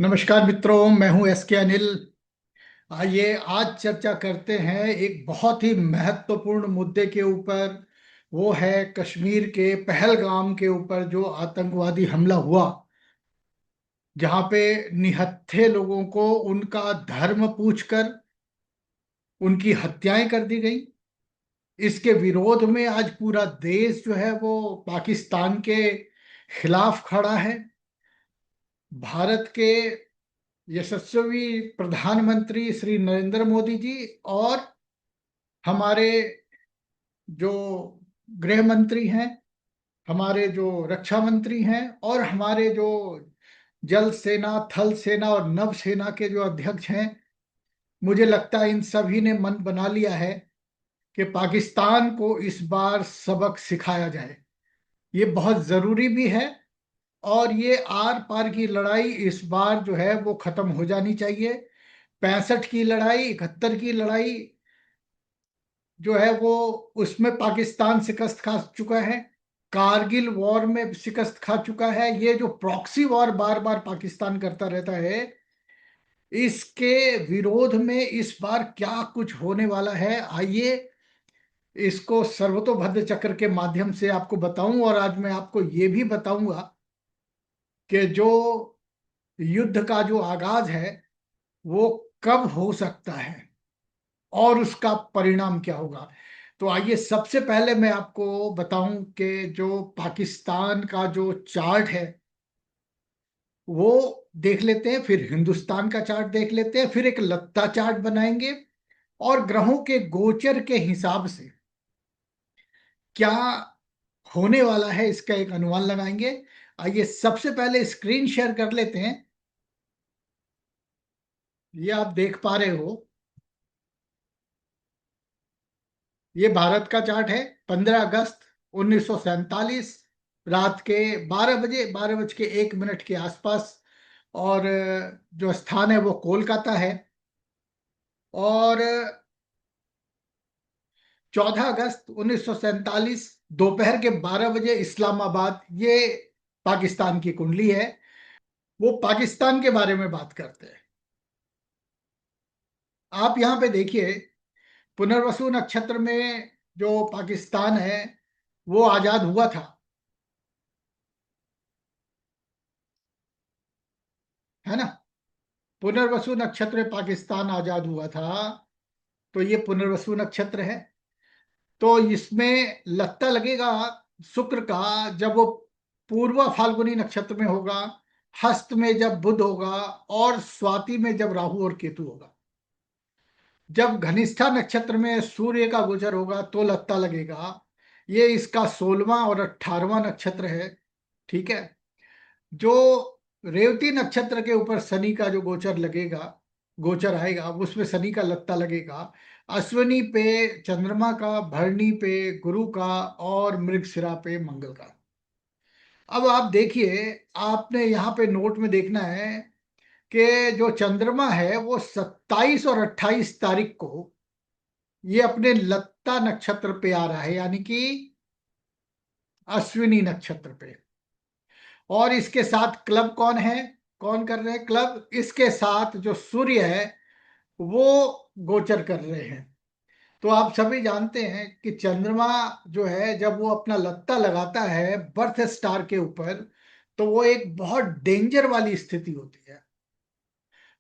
नमस्कार मित्रों, मैं हूं एस के अनिल। आइए आज चर्चा करते हैं एक बहुत ही महत्वपूर्ण मुद्दे के ऊपर। वो है कश्मीर के पहलगाम के ऊपर जो आतंकवादी हमला हुआ, जहां पे निहत्थे लोगों को उनका धर्म पूछकर उनकी हत्याएं कर दी गई। इसके विरोध में आज पूरा देश जो है वो पाकिस्तान के खिलाफ खड़ा है। भारत के यशस्वी प्रधानमंत्री श्री नरेंद्र मोदी जी और हमारे जो गृह मंत्री हैं, हमारे जो रक्षा मंत्री हैं और हमारे जो जल सेना, थल सेना और नभ सेना के जो अध्यक्ष हैं, मुझे लगता है इन सभी ने मन बना लिया है कि पाकिस्तान को इस बार सबक सिखाया जाए। ये बहुत जरूरी भी है और ये आर पार की लड़ाई इस बार जो है वो खत्म हो जानी चाहिए। 65 की लड़ाई, 71 की लड़ाई जो है वो, उसमें पाकिस्तान शिकस्त खा चुका है। कारगिल वॉर में शिकस्त खा चुका है। ये जो प्रॉक्सी वॉर बार बार पाकिस्तान करता रहता है, इसके विरोध में इस बार क्या कुछ होने वाला है, आइए इसको सर्वतोभद्र चक्र के माध्यम से आपको बताऊं। और आज मैं आपको ये भी बताऊंगा कि जो युद्ध का जो आगाज है वो कब हो सकता है और उसका परिणाम क्या होगा। तो आइए सबसे पहले मैं आपको बताऊं कि जो पाकिस्तान का जो चार्ट है वो देख लेते हैं, फिर हिंदुस्तान का चार्ट देख लेते हैं, फिर एक लत्ता चार्ट बनाएंगे और ग्रहों के गोचर के हिसाब से क्या होने वाला है इसका एक अनुमान लगाएंगे। आइए सबसे पहले स्क्रीन शेयर कर लेते हैं। ये आप देख पा रहे हो, ये भारत का चार्ट है। 15 अगस्त 1947 रात के 12 बजे, 12 बज के 1 मिनट के आसपास। और जो स्थान है वो कोलकाता है। और 14 अगस्त 1947 दोपहर के 12 बजे इस्लामाबाद। ये पाकिस्तान की कुंडली है। वो पाकिस्तान के बारे में बात करते हैं। आप यहाँ पे देखिए, पुनर्वसु नक्षत्र में जो पाकिस्तान है वो आजाद हुआ था, है ना। पुनर्वसु नक्षत्र में पाकिस्तान आजाद हुआ था। तो ये पुनर्वसु नक्षत्र है। तो इसमें लगता लगेगा शुक्र का, जब वो पूर्व फाल्गुनी नक्षत्र में होगा, हस्त में जब बुध होगा और स्वाति में जब राहु और केतु होगा। जब घनिष्ठा नक्षत्र में सूर्य का गोचर होगा तो लगता लगेगा। ये इसका 16वां और 18वां नक्षत्र है। ठीक है। जो रेवती नक्षत्र के ऊपर शनि का जो गोचर लगेगा, गोचर आएगा, उसमें शनि का लगता लगेगा। अश्विनी पे चंद्रमा का, भरणी पे गुरु का और मृगशिरा पे मंगल का। अब आप देखिए, आपने यहाँ पे नोट में देखना है कि जो चंद्रमा है वो 27 और 28 तारीख को ये अपने लत्ता नक्षत्र पे आ रहा है, यानी कि अश्विनी नक्षत्र पे। और इसके साथ क्लब कौन है, कौन कर रहे हैं क्लब, इसके साथ जो सूर्य है वो गोचर कर रहे हैं। तो आप सभी जानते हैं कि चंद्रमा जो है जब वो अपना लत्ता लगाता है बर्थ स्टार के ऊपर, तो वो एक बहुत डेंजर वाली स्थिति होती है।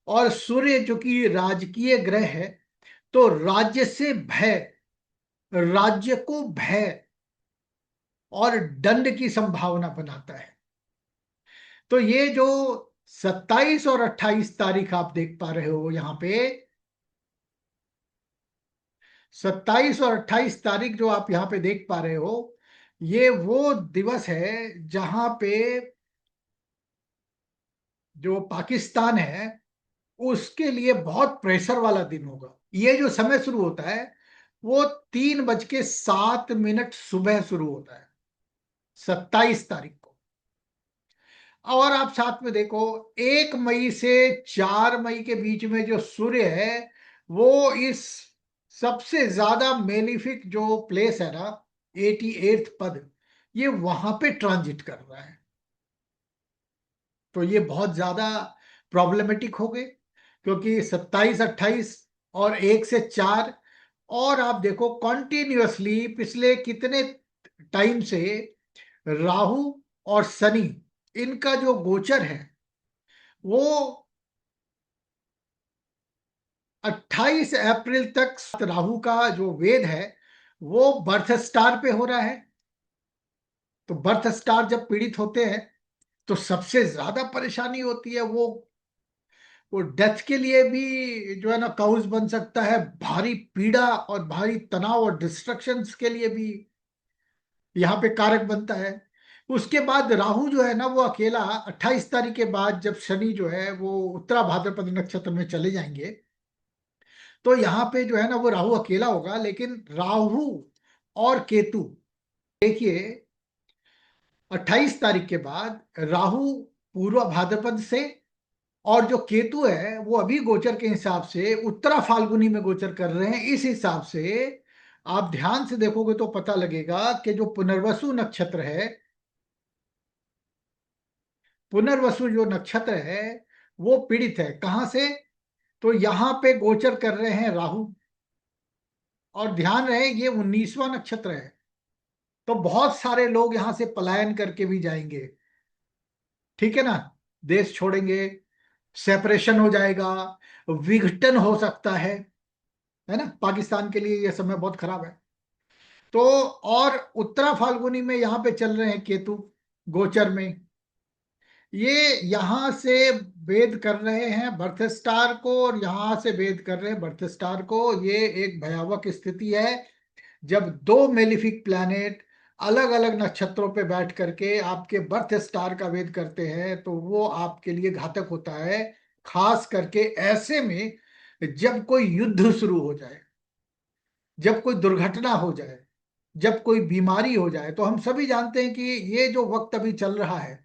और सूर्य जो कि राजकीय ग्रह है, तो राज्य से भय, राज्य को भय और दंड की संभावना बनाता है। तो ये जो 27 और 28 तारीख आप देख पा रहे हो यहाँ पे, 27 और 28 तारीख जो आप यहाँ पे देख पा रहे हो, ये वो दिवस है जहां पे जो पाकिस्तान है उसके लिए बहुत प्रेशर वाला दिन होगा। ये जो समय शुरू होता है वो 3:07 सुबह शुरू होता है, 27 तारीख को। और आप साथ में देखो, 1 मई से 4 मई के बीच में जो सूर्य है वो इस सबसे ज्यादा मेलिफिक जो प्लेस है ना, 88th पद, ये वहां पे ट्रांजिट कर रहा है। तो ये बहुत ज्यादा प्रॉब्लमेटिक हो गए, क्योंकि 27, 28 और 1 से 4, और आप देखो कॉन्टिन्यूअसली पिछले कितने टाइम से राहु और शनि, इनका जो गोचर है वो 28 अप्रैल तक राहु का जो वेद है वो बर्थ स्टार पे हो रहा है। तो बर्थ स्टार जब पीड़ित होते हैं तो सबसे ज्यादा परेशानी होती है। वो डेथ के लिए भी जो है ना काउज बन सकता है, भारी पीड़ा और भारी तनाव और डिस्ट्रक्शंस के लिए भी यहाँ पे कारक बनता है। उसके बाद राहु जो है ना वो अकेला 28 तारीख के बाद, जब शनि जो है वो उत्तरा भाद्रपद नक्षत्र में चले जाएंगे, तो यहाँ पे जो है ना वो राहु अकेला होगा। लेकिन राहु और केतु, देखिए 28 तारीख के बाद राहु पूर्व भाद्रपद से, और जो केतु है वो अभी गोचर के हिसाब से उत्तरा फाल्गुनी में गोचर कर रहे हैं। इस हिसाब से आप ध्यान से देखोगे तो पता लगेगा कि जो पुनर्वसु नक्षत्र है, पुनर्वसु जो नक्षत्र है वो पीड़ित है। कहां से? तो यहां पे गोचर कर रहे हैं राहु, और ध्यान रहे ये 19वां नक्षत्र है। तो बहुत सारे लोग यहां से पलायन करके भी जाएंगे, ठीक है ना, देश छोड़ेंगे, सेपरेशन हो जाएगा, विघटन हो सकता है ना। पाकिस्तान के लिए यह समय बहुत खराब है। तो और उत्तरा फाल्गुनी में यहाँ पे चल रहे हैं केतु गोचर में, ये यहाँ से वेद कर रहे हैं बर्थ स्टार को, और यहाँ से वेद कर रहे हैं बर्थ स्टार को। ये एक भयावह स्थिति है जब दो मेलिफिक प्लैनेट अलग अलग नक्षत्रों पे बैठ करके आपके बर्थ स्टार का वेद करते हैं, तो वो आपके लिए घातक होता है। खास करके ऐसे में जब कोई युद्ध शुरू हो जाए, जब कोई दुर्घटना हो जाए, जब कोई बीमारी हो जाए। तो हम सभी जानते हैं कि ये जो वक्त अभी चल रहा है,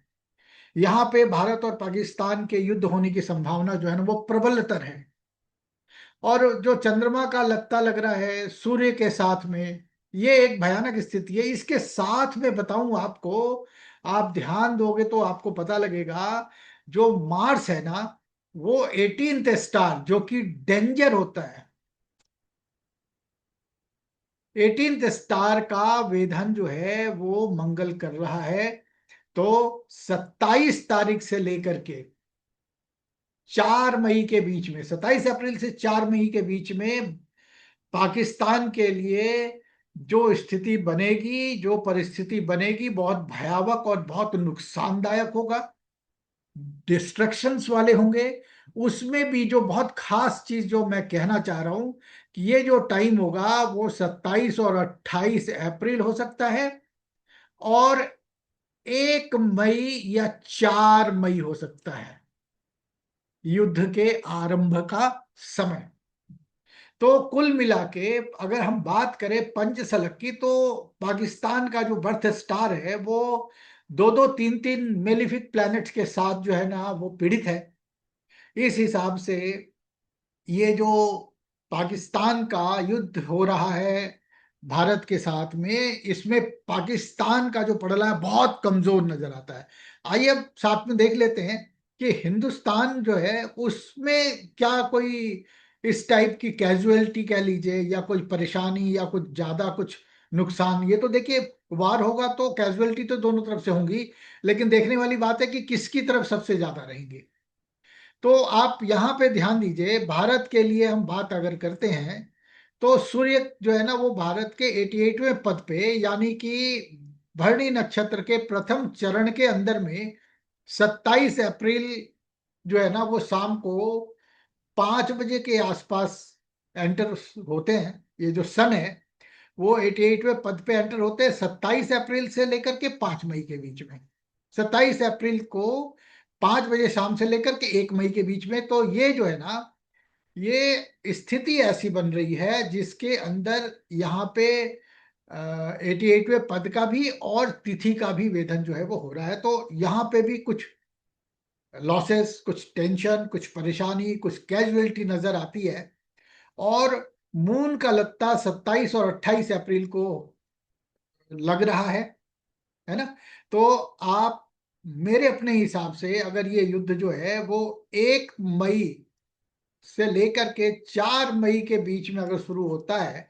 यहाँ पे भारत और पाकिस्तान के युद्ध होने की संभावना जो है ना वो प्रबलतर है। और जो चंद्रमा का लगता लग रहा है सूर्य के साथ में, ये एक भयानक स्थिति है। इसके साथ में बताऊं आपको, आप ध्यान दोगे तो आपको पता लगेगा, जो मार्स है ना वो 18th स्टार, जो कि डेंजर होता है, 18th स्टार का वेधन जो है वो मंगल कर रहा है। तो 27 तारीख से लेकर के 4 मई के बीच में, 27 अप्रैल से 4 मई के बीच में पाकिस्तान के लिए जो स्थिति बनेगी, जो परिस्थिति बनेगी, बहुत भयावह और बहुत नुकसानदायक होगा, डिस्ट्रक्शंस वाले होंगे। उसमें भी जो बहुत खास चीज जो मैं कहना चाह रहा हूं कि ये जो टाइम होगा वो 27 और 28 अप्रैल हो सकता है, और 1 मई या 4 मई हो सकता है, युद्ध के आरंभ का समय। तो कुल मिला के अगर हम बात करें पंचसलक की, तो पाकिस्तान का जो बर्थ स्टार है वो दो दो तीन तीन मेलिफिक प्लैनेट्स के साथ जो है ना वो पीड़ित है। इस हिसाब से ये जो पाकिस्तान का युद्ध हो रहा है भारत के साथ में, इसमें पाकिस्तान का जो पड़ला है बहुत कमजोर नजर आता है। आइए अब साथ में देख लेते हैं कि हिंदुस्तान जो है उसमें क्या कोई इस टाइप की कैजुअलिटी कह लीजिए, या कोई परेशानी, या कुछ ज्यादा कुछ नुकसान। ये तो देखिए, वार होगा तो कैजुअलिटी तो दोनों तरफ से होंगी, लेकिन देखने वाली बात है कि किसकी तरफ सबसे ज्यादा रहेंगी। तो आप यहाँ पे ध्यान दीजिए, भारत के लिए हम बात अगर करते हैं तो सूर्य जो है ना वो भारत के 88वें पद पे, यानी कि भरणी नक्षत्र के प्रथम चरण के अंदर में 27 अप्रैल जो है ना वो शाम को 5 बजे के आसपास एंटर होते हैं। ये जो सन है वो 88वें पद पे एंटर होते हैं 27 अप्रैल से लेकर के 5 मई के बीच में। 27 अप्रैल को 5 बजे शाम से लेकर के 1 मई के बीच में। तो ये जो है ना ये स्थिति ऐसी बन रही है जिसके अंदर यहाँ पे 88वें पद का भी और तिथि का भी वेधन जो है वो हो रहा है। तो यहाँ पे भी कुछ लॉसेस, कुछ टेंशन, कुछ परेशानी, कुछ कैजुअलिटी नजर आती है। और मून का लगता 27 और 28 अप्रैल को लग रहा है ना। तो आप मेरे अपने हिसाब से अगर ये युद्ध जो है वो 1 मई से लेकर के 4 मई के बीच में अगर शुरू होता है,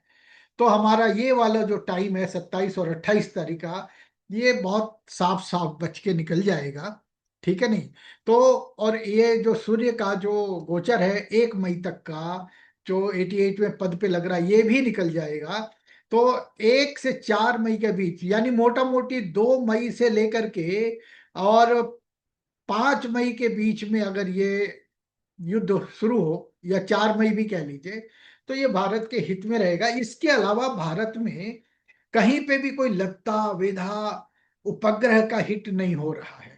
तो हमारा ये वाला जो टाइम है 27 और 28 तारीख का, ये बहुत साफ साफ बच के निकल जाएगा। ठीक है नहीं? तो और ये जो सूर्य का जो गोचर है 1 मई तक का, जो 88वें पद पे लग रहा है, ये भी निकल जाएगा। तो 1 से 4 मई के बीच, यानी मोटा मोटी 2 मई से लेकर के और 5 मई के बीच में अगर ये युद्ध शुरू हो, या 4 मई भी कह लीजिए, तो ये भारत के हित में रहेगा। इसके अलावा भारत में कहीं पे भी कोई लत्ता वेधा उपग्रह का हिट नहीं हो रहा है।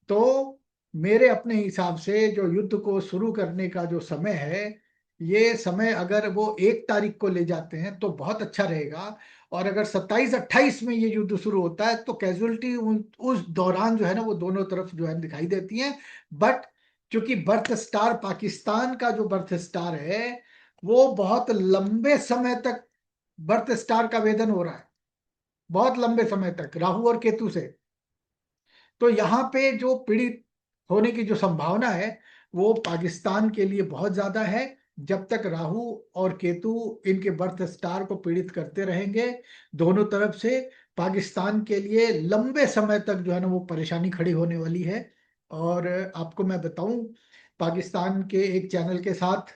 तो मेरे अपने हिसाब से जो युद्ध को शुरू करने का जो समय है, ये समय अगर वो 1 तारीख को ले जाते हैं तो बहुत अच्छा रहेगा। और अगर 27-28 में ये युद्ध शुरू होता है तो कैजुअलिटी उस दौरान जो है ना, वो दोनों तरफ जो है दिखाई देती है। बट चूंकि बर्थ स्टार, पाकिस्तान का जो बर्थ स्टार है, वो बहुत लंबे समय तक बर्थ स्टार का वेदन हो रहा है, बहुत लंबे समय तक राहु और केतु से। तो यहाँ पे जो पीड़ित होने की जो संभावना है, वो पाकिस्तान के लिए बहुत ज्यादा है। जब तक राहु और केतु इनके बर्थ स्टार को पीड़ित करते रहेंगे दोनों तरफ से, पाकिस्तान के लिए लंबे समय तक जो है ना वो परेशानी खड़ी होने वाली है। और आपको मैं बताऊं, पाकिस्तान के एक चैनल के साथ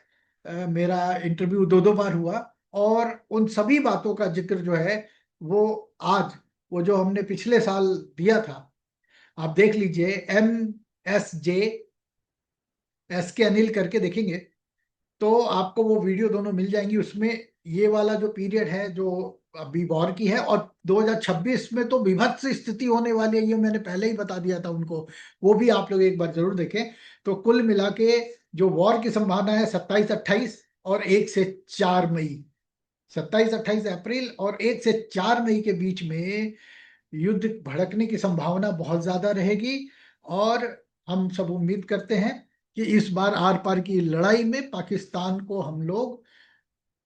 मेरा इंटरव्यू 2-2 बार हुआ, और उन सभी बातों का जिक्र जो है वो आज, वो जो हमने पिछले साल दिया था, आप देख लीजिए, MSJ SK अनिल करके देखेंगे तो आपको वो वीडियो दोनों मिल जाएंगी। उसमें ये वाला जो पीरियड है जो अभी वॉर की है, और 2026 में तो विभत्स स्थिति होने वाली है, ये मैंने पहले ही बता दिया था उनको। वो भी आप लोग एक बार जरूर देखें। तो कुल मिला के जो वॉर की संभावना है 27-28 और 1 से 4 मई, 27-28 अप्रैल और 1 से 4 मई के बीच में युद्ध भड़कने की संभावना बहुत ज्यादा रहेगी। और हम सब उम्मीद करते हैं कि इस बार आर पार की लड़ाई में पाकिस्तान को हम लोग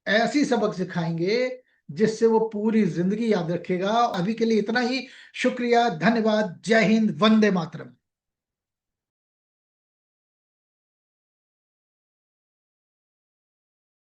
ऐसी सबक सिखाएंगे जिससे वो पूरी जिंदगी याद रखेगा। अभी के लिए इतना ही। शुक्रिया, धन्यवाद, जय हिंद, वंदे मातरम।